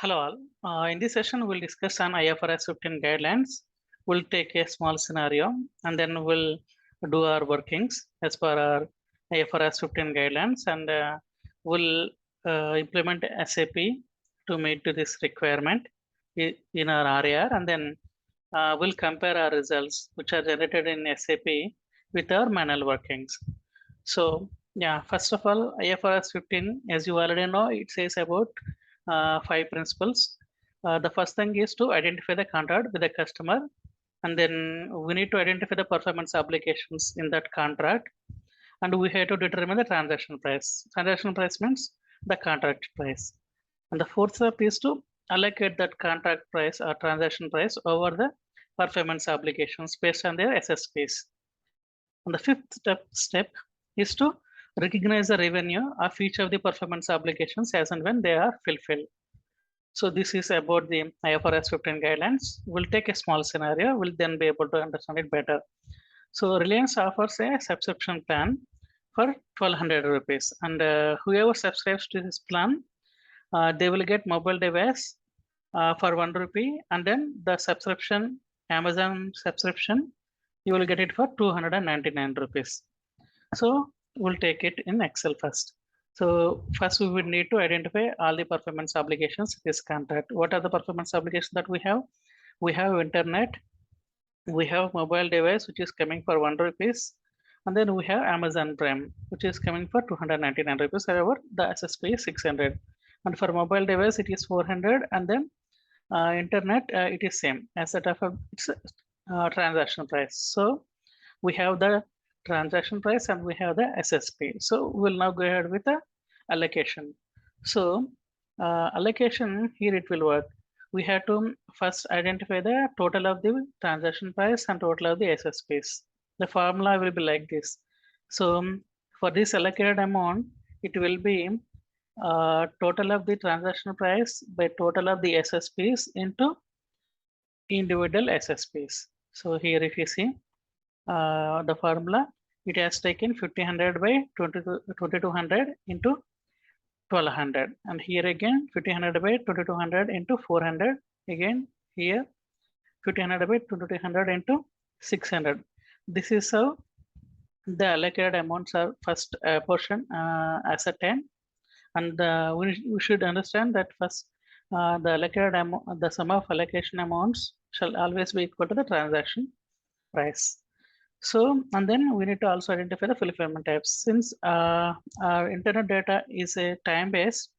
Hello all. In this session, we'll discuss on IFRS 15 guidelines. We'll take a small scenario and then we'll do our workings as per our IFRS 15 guidelines, and we'll implement SAP to meet to this requirement in our RAR, and then we'll compare our results which are generated in SAP with our manual workings. So yeah, first of all, IFRS 15, as you already know, it says about 5 principles. The first thing is to identify the contract with the customer, and then we need to identify the performance obligations in that contract, and we have to determine the transaction price. Transaction price means the contract price. And the fourth step is to allocate that contract price or transaction price over the performance obligations based on their SSPs. And the fifth step is to recognize the revenue of each of the performance obligations as and when they are fulfilled. So this is about the IFRS 15 guidelines. We'll take a small scenario. We'll then be able to understand it better. So Reliance offers a subscription plan for 1200 rupees, and whoever subscribes to this plan, they will get mobile device for 1 rupee, and then the subscription, Amazon subscription, you will get it for 299 rupees. So we'll take it in Excel first. So first we would need to identify all the performance obligations in this contract. What are the performance obligations that we have? We have internet, we have mobile device which is coming for 1 rupees, and then we have Amazon Prime which is coming for 299 rupees. However, the SSP is 600, and for mobile device it is 400, and then internet it is same as that of it's transaction price. So we have the transaction price and we have the SSP. So we'll now go ahead with the allocation. So allocation, here it will work. We have to first identify the total of the transaction price and total of the SSPs. The formula will be like this. So for this allocated amount, it will be total of the transaction price by total of the SSPs into individual SSPs. So here if you see the formula, it has taken 1500 by 2200 into 1200, and here again 1500 by 2200 into 400, again here 1500 by 2200 into 600. This is how the allocated amounts are first portion ascertained, and we should understand that first the allocated amount, the sum of allocation amounts shall always be equal to the transaction price. So, and then we need to also identify the fulfillment types. Since our internet data is a time based,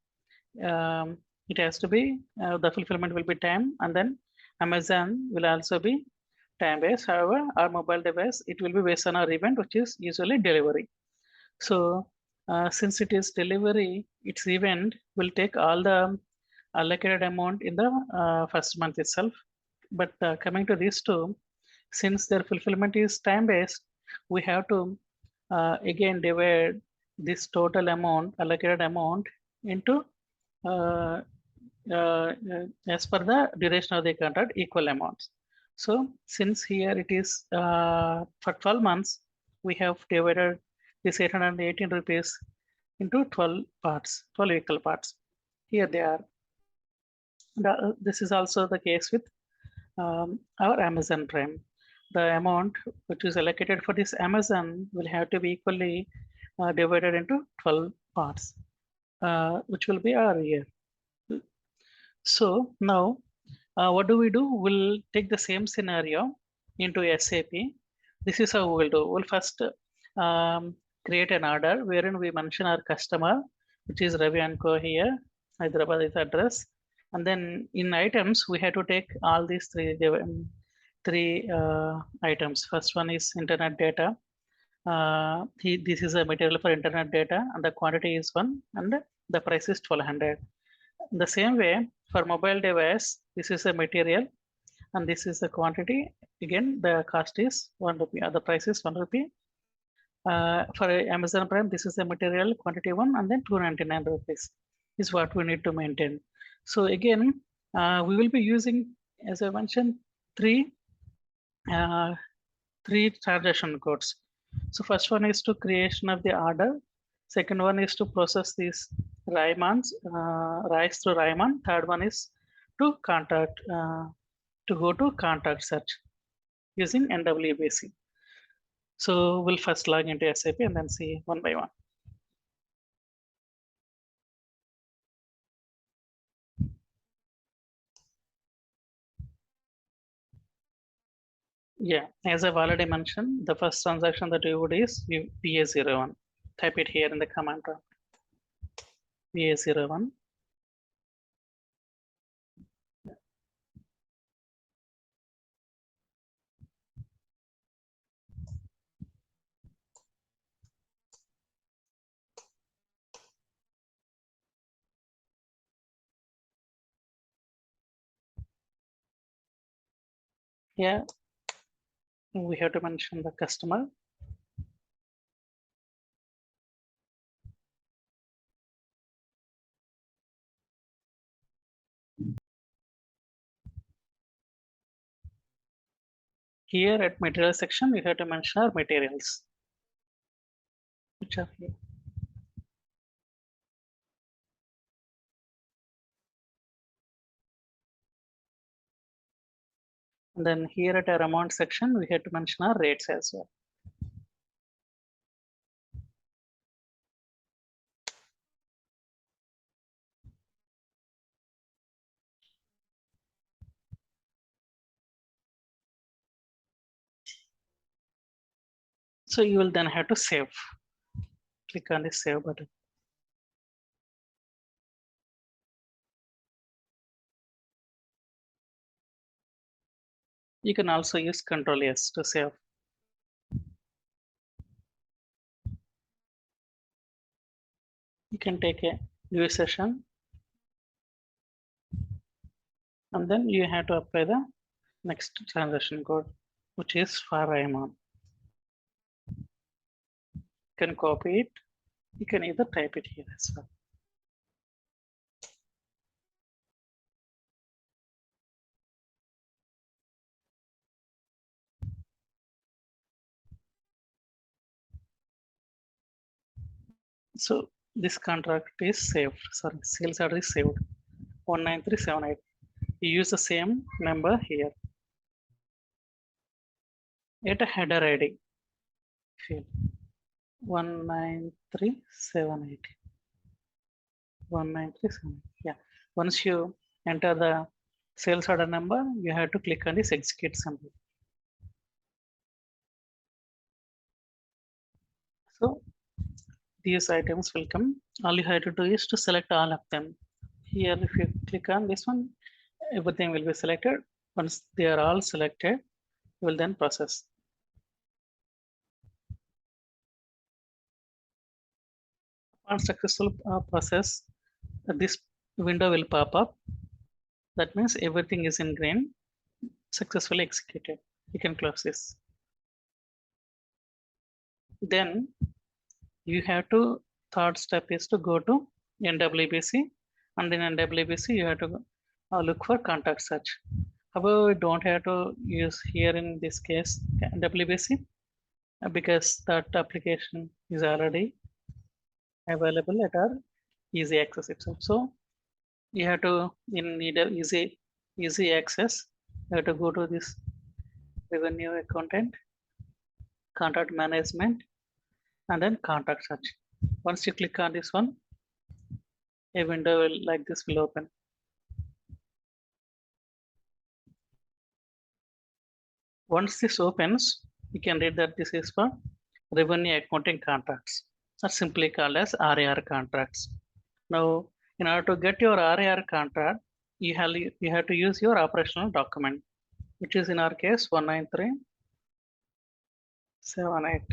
it has to be the fulfillment will be time, and then Amazon will also be time based. However, our mobile device, it will be based on our event, which is usually delivery. So since it is delivery, its event will take all the allocated amount in the first month itself. But coming to these two, since their fulfillment is time based, we have to again divide this total amount, allocated amount, into as per the duration of the contract, equal amounts. So since here it is for 12 months, we have divided this 818 rupees into 12 parts, 12 equal parts. Here they are. This is also the case with our Amazon Prime. The amount which is allocated for this Amazon will have to be equally divided into 12 parts, which will be our year. So now what do? We'll take the same scenario into SAP. This is how we'll do. We'll first create an order wherein we mention our customer, which is Ravi & Co here, Hyderabad is address. And then in items, we have to take all these three items. First one is internet data. This is a material for internet data, and the quantity is 1, and the price is 1200. The same way for mobile device, this is a material, and this is the quantity. Again, the cost is 1 rupee, or the price is 1 rupee. For Amazon Prime, this is the material, quantity 1, and then 299 rupees is what we need to maintain. So again, we will be using, as I mentioned, three transaction codes. So first one is to creation of the order. Second one is to process this Rayman's rise through Rayman. Third one is to contact to go to contact search using NWBC. So we'll first log into SAP and then see one by one. Yeah, as I've already mentioned, the first transaction that you would is VA01. Type it here in the command prompt. VA01. Yeah, we have to mention the customer. Here at material section, we have to mention our materials, which are here. And then here at our amount section, we have to mention our rates as well. So you will then have to save. Click on the save button. You can also use Ctrl S to save. You can take a new session and then you have to apply the next transaction code, which is for Rayman. You can copy it. You can either type it here as well. So this contract is saved. Sorry, sales order is saved. 19378. You use the same number here. At a header ID field 19378. 19378. Yeah. Once you enter the sales order number, you have to click on this execute symbol. So these items will come. All you have to do is to select all of them. Here, if you click on this one, everything will be selected. Once they are all selected, you will then process. Upon successful process, this window will pop up. That means everything is in green, successfully executed. You can close this. Then you have to, third step is to go to NWBC, and in NWBC you have to look for contact search. However, we don't have to use here in this case NWBC because that application is already available at our easy access itself. So you have to, in either easy access, you have to go to this revenue accountant, contact management, and then contact search. Once you click on this one, a window like this will open. Once this opens, you can read that this is for revenue accounting contracts, or simply called as RAR contracts. Now, in order to get your RAR contract, you have to use your operational document, which is in our case 19378.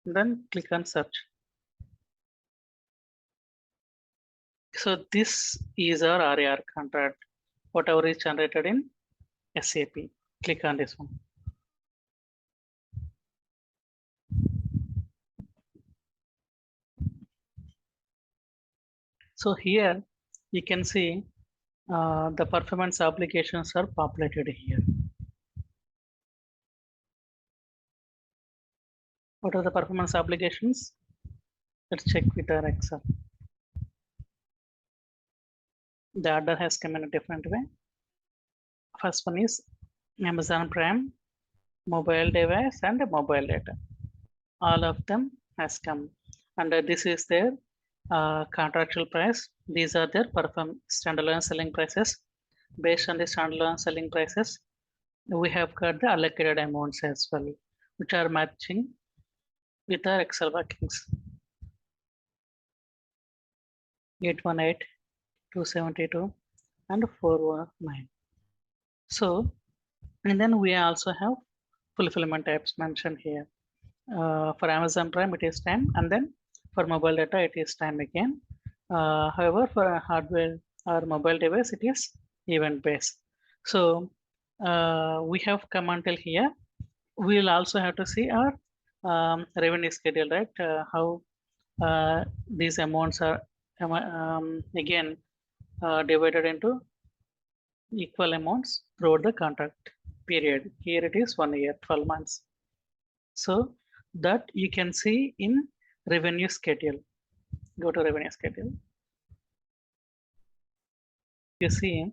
Then click on search. So this is our RAR contract, whatever is generated in SAP. Click on this one. So here you can see the performance obligations are populated here. What are the performance obligations? Let's check with our Excel. The order has come in a different way. First one is Amazon Prime, mobile device, and mobile data. All of them has come. And this is their contractual price. These are their standalone selling prices. Based on the standalone selling prices, we have got the allocated amounts as well, which are matching with our Excel workings. 818, 272, and 419. So, and then we also have fulfillment types mentioned here. For Amazon Prime, it is time, and then for mobile data, it is time again. However, for hardware or mobile device, it is event based. So we have come until here. We will also have to see our revenue schedule, right? How these amounts are again divided into equal amounts throughout the contract period. Here it is 1 year, 12 months. So that you can see in revenue schedule. Go to revenue schedule. You see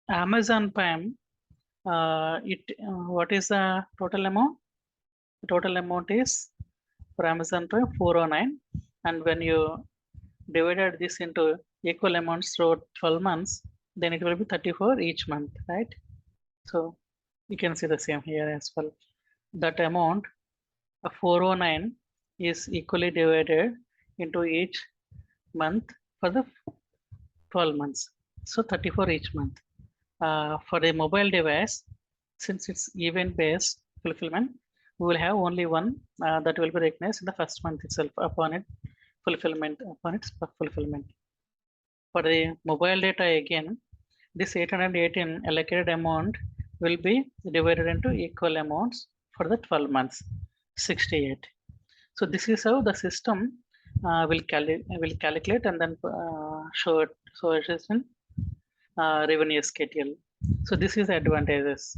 Amazon Prime, what is the total amount? The total amount is for Amazon Prime 409, and when you divided this into equal amounts throughout 12 months, then it will be 34 each month, right? So you can see the same here as well. That amount of 409 is equally divided into each month for the 12 months. So 34 each month. For the mobile device, since it's event-based fulfillment, we will have only one that will be recognized in the first month itself upon its fulfillment. For the mobile data again, this 818 allocated amount will be divided into equal amounts for the 12 months, 68. So this is how the system will calculate and then show it in revenue schedule. So this is the advantages.